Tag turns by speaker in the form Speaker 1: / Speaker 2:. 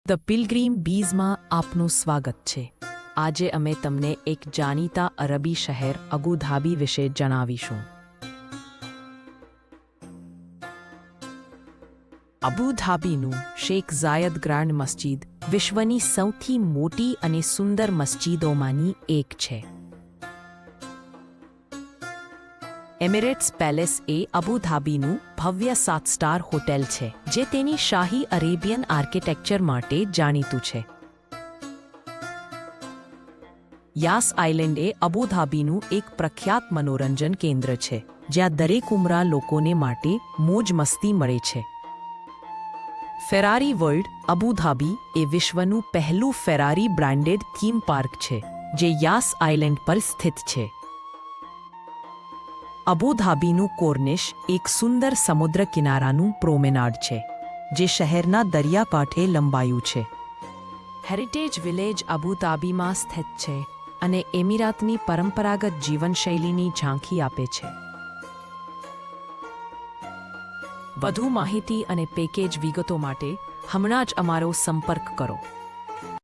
Speaker 1: The પિલગ્રીમ બીઝમાં આપનું સ્વાગત છે. આજે અમે તમને એક જાણીતા અરબી શહેર અબુધાબી વિશે જણાવીશું. અબુધાબીનું શેખ ઝાયદ ગ્રાન્ડ મસ્જિદ વિશ્વની સૌથી મોટી અને સુંદર મસ્જિદોમાંની એક છે. એમિરેટ્સ પેલેસ એ અબુધાબીનું ભવ્ય 7 સ્ટાર હોટેલ છે, જે તેની શાહી અરેબિયન આર્કિટેક્ચર માટે જાણીતું છે. યાસ આઇલેન્ડ એ અબુધાબીનું એક પ્રખ્યાત મનોરંજન કેન્દ્ર છે, જ્યાં દરેક ઉંમરના લોકોને માટે મોજ મસ્તી મળે છે. ફેરારી વર્લ્ડ અબુધાબી એ વિશ્વનું પહેલું ફેરારી બ્રાન્ડેડ થીમ પાર્ક છે, જે યાસ આઇલેન્ડ પર સ્થિત છે. અબુધાબીનું કોર્નિશ એક સુંદર સમુદ્ર કિનારાનું પ્રોમેનાડ છે, જે શહેરના દરિયાકાંઠે લંબાયું છે. હેરિટેજ વિલેજ અબુધાબીમાં સ્થિત છે અને એમિરાતની પરંપરાગત જીવનશૈલીની ઝાંખી આપે છે. વધુ માહિતી અને પેકેજ વિગતો માટે હમણાં જ અમારો સંપર્ક કરો.